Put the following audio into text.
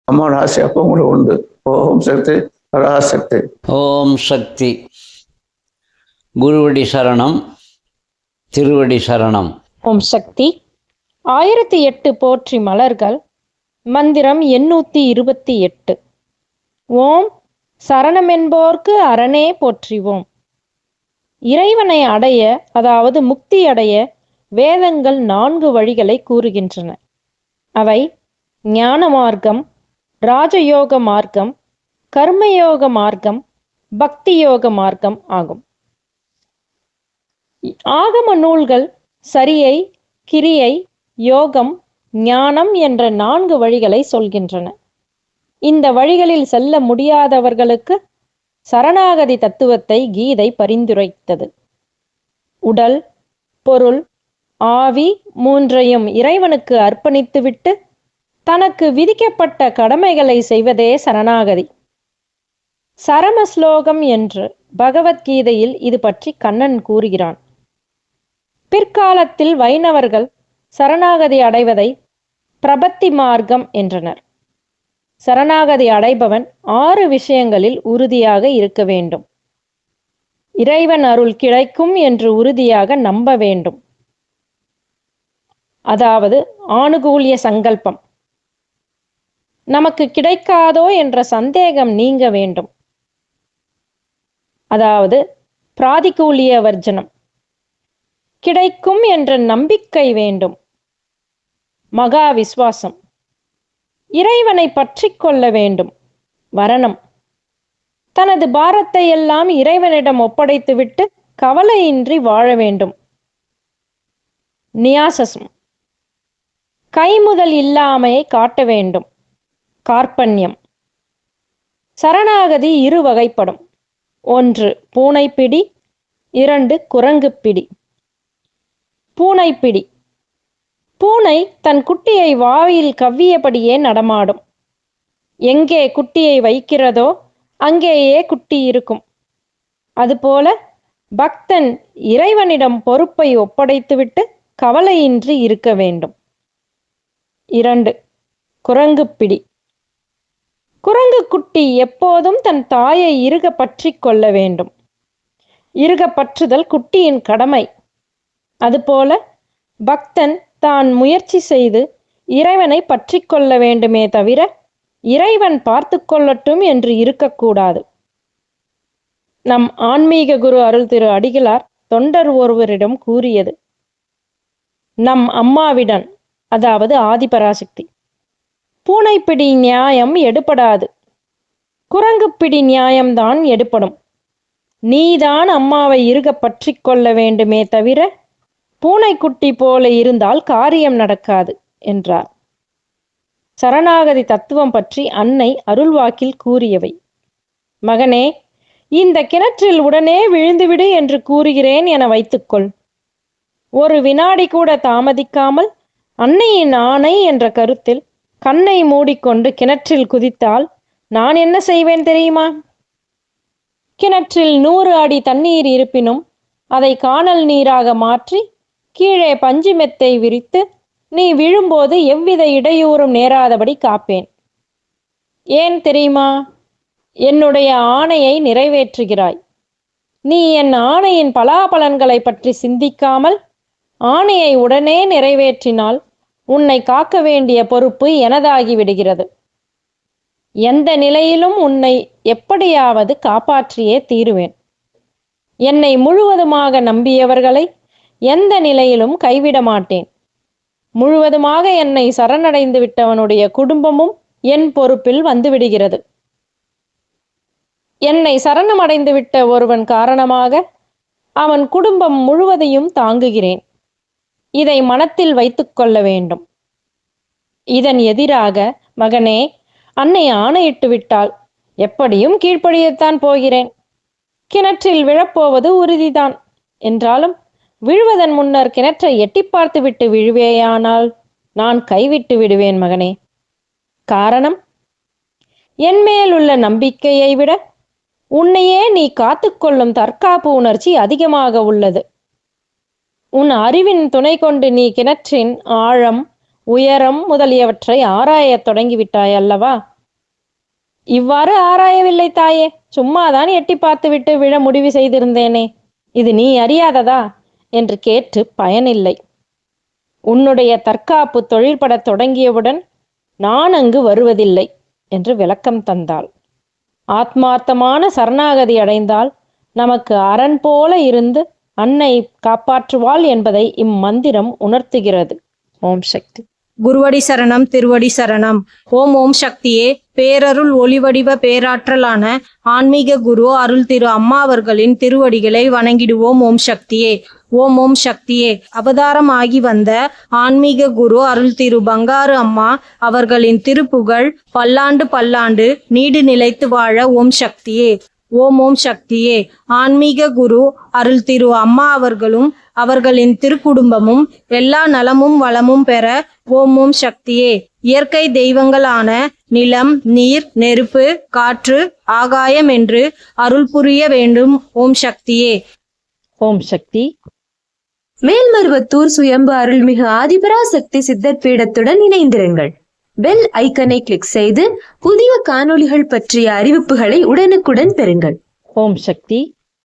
அம்மாவோட ஆசை அப்போ உங்களுக்கு உண்டு. ஓம் சக்தி பராசக்தி. ஓம் சக்தி. குருவடி சரணம், திருவடி சரணம். ஓம் சக்தி. 1008 போற்றி மலர்கள். மந்திரம் 828. ஓம் சரணமென்போர்க்கு அரணே போற்றிவோம். இறைவனை அடைய, அதாவது முக்தி அடைய வேதங்கள் 4 வழிகளை கூறுகின்றன. அவை ஞான மார்க்கம், ராஜயோக மார்க்கம், கர்மயோக மார்க்கம், பக்தி யோக மார்க்கம் ஆகும். ஆகம நூல்கள் சரியை, கிரியை, யோகம், ஞானம் என்ற 4 வழிகளை சொல்கின்றன. இந்த வழிகளில் செல்ல முடியாதவர்களுக்கு சரணாகதி தத்துவத்தை கீதை பரிந்துரைத்தது. உடல், பொருள், ஆவி 3ஐயும் இறைவனுக்கு அர்ப்பணித்துவிட்டு தனக்கு விதிக்கப்பட்ட கடமைகளை செய்வதே சரணாகதி. சரம ஸ்லோகம் என்று பகவத்கீதையில் இது பற்றி கண்ணன் கூறுகிறான். பிற்காலத்தில் வைணவர்கள் சரணாகதி அடைவதை பிரபத்தி மார்க்கம் என்றனர். சரணாகதி அடைபவன் 6 விஷயங்களில் உறுதியாக இருக்க வேண்டும். இறைவன் அருள் கிடைக்கும் என்று உறுதியாக நம்ப வேண்டும். அதாவது ஆணுகூல்ய சங்கல்பம். நமக்கு கிடைக்காதோ என்ற சந்தேகம் நீங்க வேண்டும். அதாவது பிராதிகூல்ய வர்ஜனம். கிடைக்கும் என்ற நம்பிக்கை வேண்டும். மகா விஸ்வாசம். இறைவனை பற்றி கொள்ள வேண்டும். வரணம். தனது பாரத்தை எல்லாம் இறைவனிடம் ஒப்படைத்துவிட்டு கவலையின்றி வாழ வேண்டும். நியாசம். கைமுதல் இல்லாமையை காட்ட வேண்டும். கார்பண்யம். சரணாகதி 2 வகைப்படும். 1 பூனைப்பிடி, 2 குரங்குப்பிடி. பூனைப்பிடி. பூனை தன் குட்டியை வாயில் கவ்வியபடியே நடமாடும். எங்கே குட்டியை வைக்கிறதோ அங்கேயே குட்டி இருக்கும். அதுபோல பக்தன் இறைவனிடம் பொறுப்பை ஒப்படைத்துவிட்டு கவலையின்றி இருக்க வேண்டும். 2 குரங்குப்பிடி. குரங்கு குட்டி எப்போதும் தன் தாயை இறுக பற்றி கொள்ள வேண்டும். இறுக பற்றுதல் குட்டியின் கடமை. அதுபோல பக்தன் தான் முயற்சி செய்து இறைவனை பற்றி கொள்ள வேண்டுமே தவிர இறைவன் பார்த்து கொள்ளட்டும் என்று இருக்கக்கூடாது. நம் ஆன்மீக குரு அருள் திரு அடிகளார் தொண்டர் ஒருவரிடம் கூறியது: நம் அம்மாவிடன், அதாவது ஆதிபராசக்தி, பூனைப்பிடி நியாயம் எடுபடாது, குரங்குப்பிடி நியாயம்தான் எடுபடும். நீதான் அம்மாவை இறுக பற்றி கொள்ள வேண்டுமே தவிர பூனைக்குட்டி போல இருந்தால் காரியம் நடக்காது என்றார். சரணாகதி தத்துவம் பற்றி அன்னை அருள்வாக்கில் கூறியவை: மகனே, இந்த கிணற்றில் உடனே விழுந்துவிடு என்று கூறுகிறேன் என வைத்துக்கொள். ஒரு வினாடி கூட தாமதிக்காமல் அன்னையின் ஆணை என்ற கருத்தில் கண்ணை மூடிக்கொண்டு கிணற்றில் குதித்தால் நான் என்ன செய்வேன் தெரியுமா? கிணற்றில் 100 அடி தண்ணீர் இருப்பினும் அதை காணல் நீராக மாற்றி கீழே பஞ்சு மெத்தை விரித்து நீ விழும்போது எவ்வித இடையூறும் நேராதபடி காப்பேன். ஏன் தெரியுமா? என்னுடைய ஆணையை நிறைவேற்றுகிறாய். நீ என் ஆணையின் பலாபலன்களை பற்றி சிந்திக்காமல் ஆணையை உடனே நிறைவேற்றினால் உன்னை காக்க வேண்டிய பொறுப்பு எனதாகி விடுகிறது. எந்த நிலையிலும் உன்னை எப்படியாவது காப்பாற்றியே தீருவேன். என்னை முழுவதுமாக நம்பியவர்களை எந்த நிலையிலும் கைவிட மாட்டேன். முழுவதுமாக என்னை சரணடைந்து விட்டவனுடைய குடும்பமும் என் பொறுப்பில் வந்துவிடுகிறது. என்னை சரணமடைந்து விட்ட ஒருவன் காரணமாக அவன் குடும்பம் முழுவதையும் தாங்குகிறேன். இதை மனத்தில் வைத்துக்கொள்ள வேண்டும். இதன் எதிராக, மகனே, அன்னை ஆணையிட்டு விட்டால் எப்படியும் கீழ்ப்படியத்தான் போகிறேன். கிணற்றில் விழப்போவது உறுதிதான் என்றாலும் விழுவதன் முன்னர் கிணற்றை எட்டி பார்த்து விட்டு விழுவேயானால் நான் கைவிட்டு விடுவேன் மகனே. காரணம், என் மேல் உள்ள நம்பிக்கையை விட உன்னையே நீ காத்துக்கொள்ளும் தற்காப்பு உணர்ச்சி அதிகமாக உள்ளது. உன் அறிவின் துணை கொண்டு நீ கிணற்றின் ஆழம், உயரம் முதலியவற்றை ஆராயத் தொடங்கிவிட்டாய் அல்லவா? இவ்வாறு ஆராயவில்லை தாயே, சும்மாதான் எட்டி பார்த்துவிட்டு விழ முடிவு செய்திருந்தேனே. இது நீ அறியாததா என்று கேட்டு பயனில்லை. உன்னுடைய தற்காப்பு தொழிற்படத் தொடங்கியவுடன் நான் அங்கு வருவதில்லை என்று விளக்கம் தந்தாள். ஆத்மார்த்தமான சரணாகதி அடைந்தால் நமக்கு அரண் போல இருந்து அன்னை காப்பாற்றுவாள் என்பதை இம்மந்திரம் உணர்த்துகிறது. ஓம் சக்தி. குருவடி சரணம், திருவடி சரணம். ஓம் ஓம் சக்தியே. பேரருள் ஒளிவடிவ பேராற்றலான ஆன்மீக குரு அருள் திரு அம்மா அவர்களின் திருவடிகளை வணங்கிடுவோம். ஓம் சக்தியே. ஓம் ஓம் சக்தியே. அவதாரம் ஆகி வந்த ஆன்மீக குரு அருள் திரு பங்காரு அம்மா அவர்களின் திருப்புகழ் பல்லாண்டு பல்லாண்டு நீடு நிலைத்து வாழ. ஓம் சக்தியே. ஓம் ஓம் சக்தியே. ஆன்மீக குரு அருள் திரு அம்மா அவர்களும் அவர்களின் திருக்குடும்பமும் எல்லா நலமும் வளமும் பெற. ஓம் ஓம் சக்தியே. இயற்கை தெய்வங்களான நிலம், நீர், நெருப்பு, காற்று, ஆகாயம் என்று அருள் புரிய வேண்டும். ஓம் சக்தியே. ஓம் சக்தி. மேல்மருவத்தூர் சுயம்பு அருள்மிகு ஆதிபராசக்தி சித்தர் பீடத்துடன் இணைந்திருங்கள். பெல் ஐக்கனை கிளிக் செய்து புதிய காணொளிகள் பற்றிய அறிவிப்புகளை உடனுக்குடன் பெறுங்கள். ஓம் சக்தி.